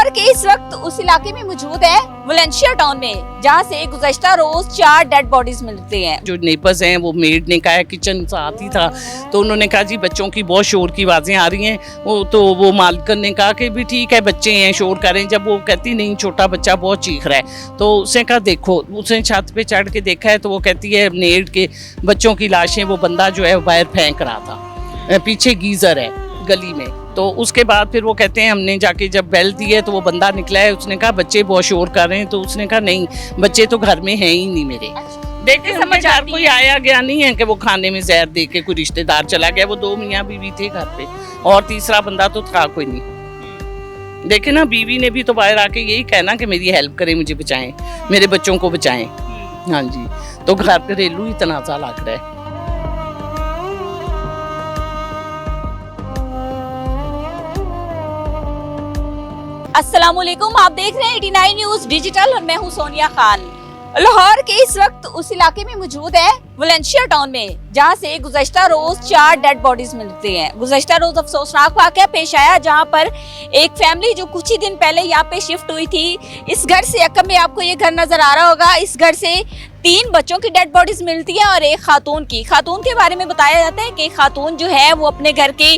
लाहौर के इस वक्त उस इलाके में मौजूद है वलेंशिया टाउन में, जहां से गुज़श्ता रोज 4 डेड बॉडीज मिलती हैं। जो नेबर्स हैं वो मेड ने कहा किचन साथ ही था, तो उन्होंने कहा जी बच्चों की बहुत शोर की आवाज़ें आ रही हैं। वो मालिकन ने कहा कि भी ठीक है बच्चे हैं शोर कर रहे हैं। जब वो कहती नहीं छोटा बच्चा बहुत चीख रहा है, तो उसने कहा देखो, उसने छत पे चढ़ के देखा है तो वो कहती है नेड के बच्चों की लाशें वो बंदा जो है बाहर फेंक रहा था, पीछे गीज़र है गली में। तो उसके बाद फिर वो कहते हैं हमने जाके जब बेल दी है तो वो बंदा निकला है, उसने कहा बच्चे बहुत शोर कर रहे हैं, तो उसने कहा नहीं बच्चे तो घर में हैं ही नहीं मेरे। देखे समझ आ कोई आया गया नहीं है कि वो खाने में जहर दे के कोई रिश्तेदार चला गया। वो 2 मियाँ बीवी थे घर पे और तीसरा बंदा तो था कोई नहीं। देखे ना, बीवी ने भी तो बाहर आके यही कहना कि मेरी हेल्प करें, मुझे बचाएं, मेरे बच्चों को बचाएं। हाँ जी, तो घर घरेलू ही तनाज़ा लग रहा है। अस्सलामुअलैकुम, आप देख रहे हैं 89 न्यूज़ डिजिटल और मैं हूं सोनिया खान। लाहौर के इस वक्त उस इलाके में मौजूद है वलेंशिया टाउन में, जहां से गुज़श्ता रोज 4 डेड बॉडीज मिलती हैं। गुज़श्ता रोज अफसोसनाक वाक़या पेश आया, जहां पर एक फैमिली जो कुछ ही दिन पहले यहाँ पे शिफ्ट हुई थी, इस घर से अकम में आपको ये घर नजर आ रहा होगा, इस घर से 3 बच्चों की डेड बॉडीज मिलती है और एक खातून की। खातून के बारे में बताया जाता है कि खातून जो है वो अपने घर के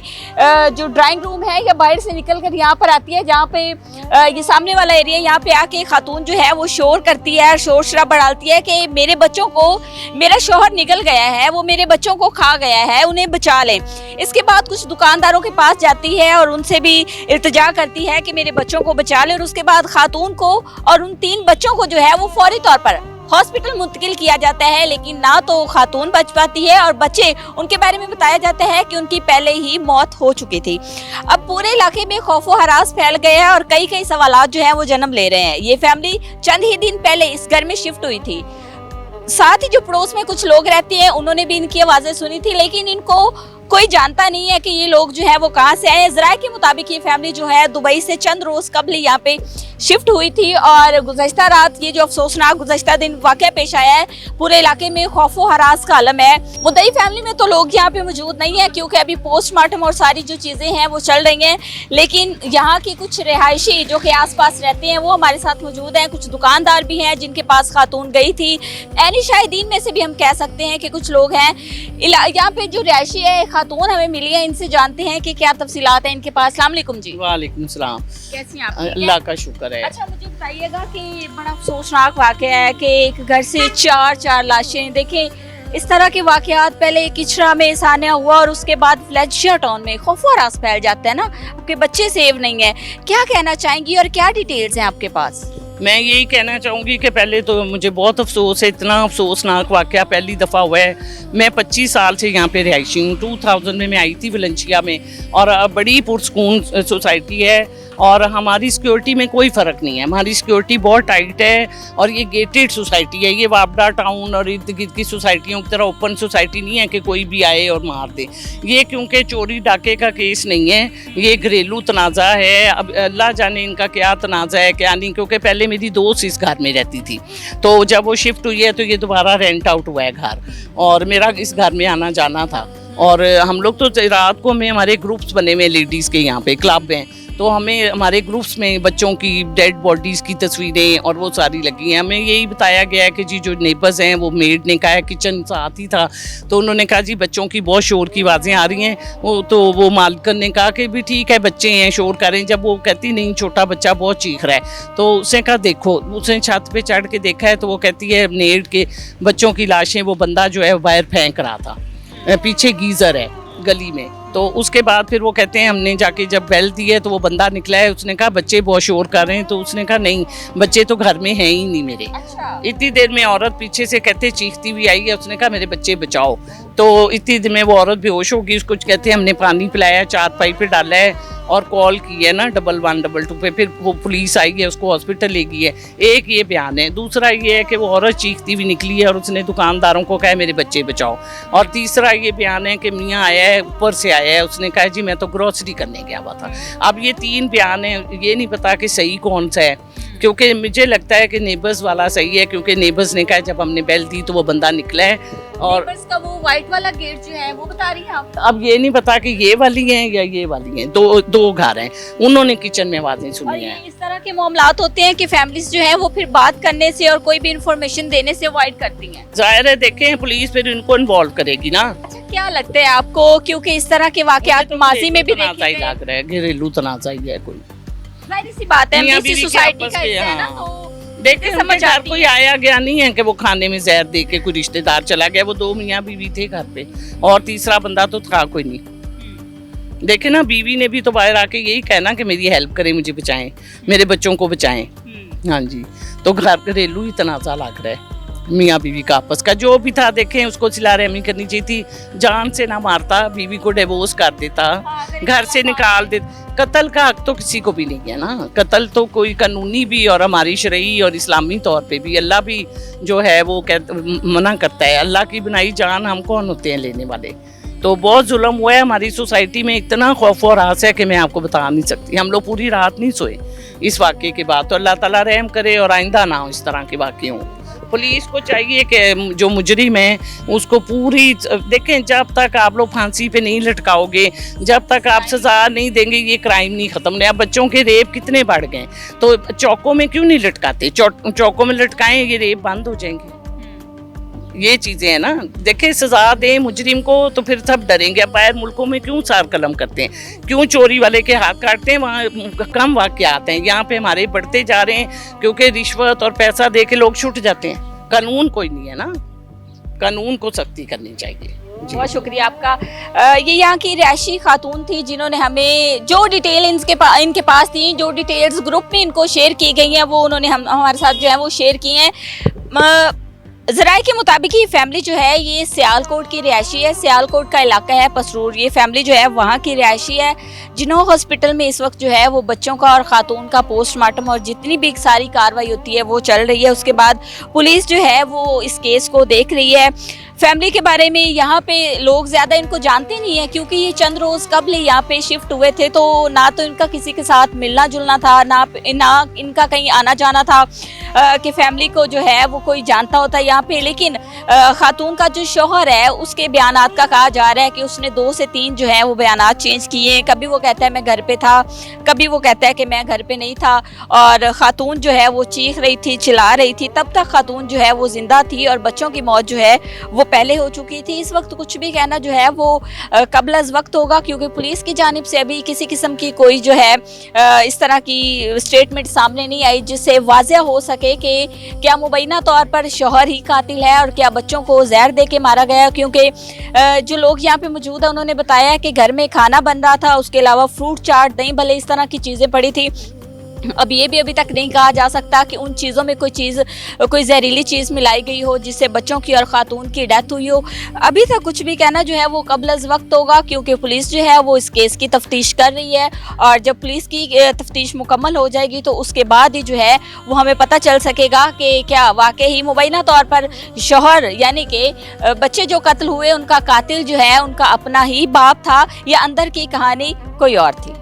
जो ड्राइंग रूम है या बाहर से निकल कर यहाँ पर आती है, जहाँ पे ये सामने वाला एरिया, यहाँ पे आके खातून जो है वो शोर करती है, शोर शराबा डालती है कि मेरे बच्चों को, मेरा शौहर निकल गया है, वो मेरे बच्चों को खा गया है, उन्हें बचा लें। इसके बाद कुछ दुकानदारों के पास जाती है और उनसे भी इल्तिजा करती है कि मेरे बच्चों को बचा लें। और उसके बाद खातून को और उन 3 बच्चों को जो है वो फौरी तौर पर हॉस्पिटल मुंतकिल किया जाता है, लेकिन ना तो खातून बच पाती है और बच्चे, उनके बारे में बताया जाता है कि उनकी पहले ही मौत हो चुकी थी। अब पूरे इलाके में खौफो हरास फैल गया है और कई सवालात जो हैं वो जन्म ले रहे हैं। ये फैमिली चंद ही दिन पहले इस घर में शिफ्ट हुई थी, साथ ही जो पड़ोस में कुछ लोग रहते हैं उन्होंने भी इनकी आवाज़ें सुनी थी, लेकिन इनको कोई जानता नहीं है कि ये लोग जो है वो कहाँ से आए। ज़राए के मुताबिक ये फैमिली जो है दुबई से चंद रोज़ कबल यहाँ पे शिफ्ट हुई थी और गुज़श्ता रात ये जो अफसोसनाक गुज़श्ता दिन वाक़या पेश आया है, पूरे इलाके में खौफो हरास का आलम है। मुद्दई फैमिली में तो लोग यहाँ पे मौजूद नहीं है क्योंकि अभी पोस्टमार्टम और सारी जो चीज़ें हैं वो चल रही हैं, लेकिन यहाँ की कुछ रिहायशी जो कि आसपास रहते हैं वो हमारे साथ मौजूद हैं। कुछ दुकानदार भी हैं जिनके पास खातून गई थी, ऐनी शाहिदीन में से भी हम कह सकते हैं कि कुछ लोग हैं। यहाँ पे जो रिहायशी है खातून हमें मिली है, इनसे जानते हैं कि क्या तफसीलात हैं इनके पास। अस्सलाम वालेकुम जी। वालेकुम सलाम। कैसी हैं आप? अल्लाह का शुक्र है। अच्छा, मुझे बताइएगा कि बड़ा अफसोसनाक वाक़या है कि एक घर से 4 लाशें। देखें, इस तरह के वाक़यात पहले किचरा में सानिया हुआ और उसके बाद वलेंशिया टाउन में खौफो हरास फैल जाता है ना, आपके बच्चे सेव नहीं है। क्या कहना चाहेंगी और क्या डिटेल्स हैं आपके पास? मैं यही कहना चाहूँगी कि पहले तो मुझे बहुत अफसोस है, इतना अफसोसनाक वाक़या पहली दफ़ा हुआ है। मैं 25 साल से यहाँ पे रिहायशी हूँ। 2000 में मैं आई थी वलेंशिया में और बड़ी पुरसकून सोसाइटी है और हमारी सिक्योरिटी में कोई फ़र्क नहीं है। हमारी सिक्योरिटी बहुत टाइट है और ये गेटेड सोसाइटी है। ये वापडा टाउन और इर्द गिर्द की सोसाइटियों की तरह ओपन सोसाइटी नहीं है कि कोई भी आए और मार दे। ये क्योंकि चोरी डाके का केस नहीं है, ये घरेलू तनाज़ा है। अब अल्लाह जाने इनका क्या तनाज़ा है क्या नहीं, क्योंकि पहले मेरी दोस्त इस घर में रहती थी, तो जब वो शिफ्ट हुई है तो ये दोबारा रेंट आउट हुआ है घर और मेरा इस घर में आना जाना था। और हम लोग तो रात को, हमें हमारे ग्रुप्स बने हुए लेडीज़ के, यहाँ पे क्लब हैं, तो हमें हमारे ग्रुप्स में बच्चों की डेड बॉडीज़ की तस्वीरें और वो सारी लगी हैं। हमें यही बताया गया है कि जी जो नेबर्स हैं, वो मेड ने कहा किचन साथ ही था, तो उन्होंने कहा जी बच्चों की बहुत शोर की आवाज़ें आ रही हैं। वो मालिकन ने कहा कि भी ठीक है बच्चे हैं शोर कर रहे हैं। जब वो कहती नहीं छोटा बच्चा बहुत चीख रहा है, तो उसने कहा देखो, उसने छत पे चढ़ के देखा है तो वो कहती है नेड के बच्चों की लाशें वो बंदा जो है बाहर फेंक रहा था, पीछे गीज़र है गली में। तो उसके बाद फिर वो कहते हैं हमने जाके जब बेल दी है तो वो बंदा निकला है, उसने कहा बच्चे बहुत शोर कर रहे हैं, तो उसने कहा नहीं बच्चे तो घर में हैं ही नहीं मेरे। अच्छा। इतनी देर में औरत पीछे से कहते चीखती हुई आई है, उसने कहा मेरे बच्चे बचाओ। तो इतनी देर में वो औरत बेहोश होगी, उसको कहते हैं हमने पानी पिलाया, चारपाई पे डाला है और कॉल की है ना 1112 पे, फिर वो पुलिस आई है, उसको हॉस्पिटल ले गई है। एक ये बयान है। दूसरा ये है कि वो औरत चीखती हुई निकली है और उसने दुकानदारों को कहा मेरे बच्चे बचाओ। और तीसरा ये बयान है कि मियाँ आया है, ऊपर से आया है, उसने कहा जी मैं तो ग्रोसरी करने गया हुआ था। अब ये 3 बयान हैं, ये नहीं पता कि सही कौन सा है। क्योंकि मुझे लगता है कि नेबर्स वाला सही है, क्योंकि नेबर्स ने कहा जब हमने बेल दी तो वो बंदा निकला है। और नेबर्स का वो व्हाइट वाला गेट जो है वो बता रही हैं आप? अब ये नहीं पता कि ये वाली हैं या ये वाली हैं, दो घर हैं, उन्होंने किचन में आवाजें और सुनी ये हैं। इस तरह के मामलात होते हैं कि फैमिलीज जो है वो फिर बात करने से और कोई भी इंफॉर्मेशन देने से अवॉइड करती हैं। जाहिर है देखें पुलिस फिर इनको इन्वॉल्व करेगी ना। अच्छा, क्या लगता है आपको, क्योंकि इस तरह के वाकयात माजी में भी तनाज़ा ही देखे लग रहा है, घरेलू तनाज़ा ही है कोई। जाहिर सी बात है, मियां हम इसी बीवी के सोसाइटी आपस का के, हिस्सा है ना, हाँ। तो देखे समझ समझ आती कोई है। आया गया नहीं है कि वो खाने में जहर दे के कोई रिश्तेदार चला गया, वो 2 मियाँ बीवी थे घर पे और तीसरा बंदा तो था कोई नहीं। देखे ना, बीवी ने भी तो बाहर आके यही कहना कि मेरी हेल्प करें, मुझे बचाएं, मेरे बच्चों को बचाएं। हाँ जी, तो घर घरेलू ही तनाज़ा लग रहा है मियाँ बीवी का आपस का। जो भी था देखें, उसको सिला रहमी करनी चाहिए थी, जान से ना मारता, बीवी को डिवोर्स कर देता, घर से निकाल दे। कत्ल का हक तो किसी को भी नहीं है ना, कत्ल तो कोई कानूनी भी और हमारी शरई और इस्लामी तौर पे भी अल्लाह भी जो है वो मना करता है। अल्लाह की बनाई जान हम कौन होते हैं लेने वाले। तो बहुत जुल्म हुआ है हमारी सोसाइटी में, इतना खौफ और रास है कि मैं आपको बता नहीं सकती। हम लोग पूरी रात नहीं सोए इस वाक़े के बाद, तो अल्लाह ताला रहम करे और आइंदा ना हो इस तरह के वाक़े हों। पुलिस को चाहिए कि जो मुजरिम है उसको पूरी देखें, जब तक आप लोग फांसी पे नहीं लटकाओगे, जब तक आप सज़ा नहीं देंगे, ये क्राइम नहीं ख़त्म नहीं। अब बच्चों के रेप कितने बढ़ गए, तो चौकों में क्यों नहीं लटकाते? चौकों में लटकाएं, ये रेप बंद हो जाएंगे। ये चीज़ें हैं ना, देखें सज़ा दें मुजरिम को तो फिर सब डरेंगे। अब बाहर मुल्कों में क्यों सार कलम करते हैं, क्यों चोरी वाले के हाथ काटते हैं, वहाँ कम वाक़यात हैं। यहाँ पे हमारे बढ़ते जा रहे हैं क्योंकि रिश्वत और पैसा दे के लोग छुट जाते हैं। कानून कोई नहीं है ना, कानून को सख्ती करनी चाहिए। बहुत शुक्रिया आपका। ये यहाँ की रिहायशी खातून थी जिन्होंने हमें जो डिटेल इनके पास थी, जो डिटेल्स ग्रुप में इनको शेयर की गई हैं, वो उन्होंने हमारे साथ जो है वो शेयर की हैं। ज़राए के मुताबिक ये फैमिली जो है ये सियालकोट की रिहायशी है, सियालकोट का इलाका है पसरूर। ये फैमिली जो है वहाँ की रिहायशी है। जिन्हों हॉस्पिटल में इस वक्त जो है वो बच्चों का और ख़ातून का पोस्टमार्टम और जितनी भी सारी कार्रवाई होती है वो चल रही है। उसके बाद पुलिस जो है वो इस केस को देख रही है। फैमिली के बारे में यहाँ पे लोग ज़्यादा इनको जानते नहीं है, क्योंकि ये चंद रोज़ कबल यहाँ पे शिफ्ट हुए थे, तो ना तो इनका किसी के साथ मिलना जुलना था, ना इनका कहीं आना जाना था कि फैमिली को जो है वो कोई जानता होता है यहाँ पे। लेकिन खातून का जो शौहर है उसके बयानात का कहा जा रहा है कि उसने 2 से 3 जो है वो बयानात चेंज किए हैं। कभी वो कहता है मैं घर पे था, कभी वो कहता है कि मैं घर पे नहीं था, और खातून जो है वो चीख रही थी, चिल्ला रही थी। तब तक खातून जो है वो जिंदा थी और बच्चों की मौत जो है वो पहले हो चुकी थी। इस वक्त कुछ भी कहना जो है वो कबल अज़ वक्त होगा, क्योंकि पुलिस की जानिब से अभी किसी किस्म की कोई जो है इस तरह की स्टेटमेंट सामने नहीं आई जिससे वाज़ह हो सके कि क्या मुबैना तौर पर शौहर ही कातिल है और क्या बच्चों को जहर दे के मारा गया। क्योंकि जो लोग यहाँ पे मौजूद है उन्होंने बताया कि घर में खाना बन रहा था, उसके अलावा फ्रूट चाट, दही भले, इस तरह की चीज़ें पड़ी थी। अब ये भी अभी तक नहीं कहा जा सकता कि उन चीज़ों में कोई जहरीली चीज़ मिलाई गई हो जिससे बच्चों की और खातून की डेथ हुई हो। अभी तक कुछ भी कहना जो है वो कबल अज़ वक्त होगा, क्योंकि पुलिस जो है वो इस केस की तफ्तीश कर रही है, और जब पुलिस की तफ्तीश मुकम्मल हो जाएगी तो उसके बाद ही जो है वो हमें पता चल सकेगा कि क्या वाकई ही मुबैना तौर पर शौहर यानी कि बच्चे जो कत्ल हुए उनका कातिल जो है उनका अपना ही बाप था या अंदर की कहानी कोई और थी।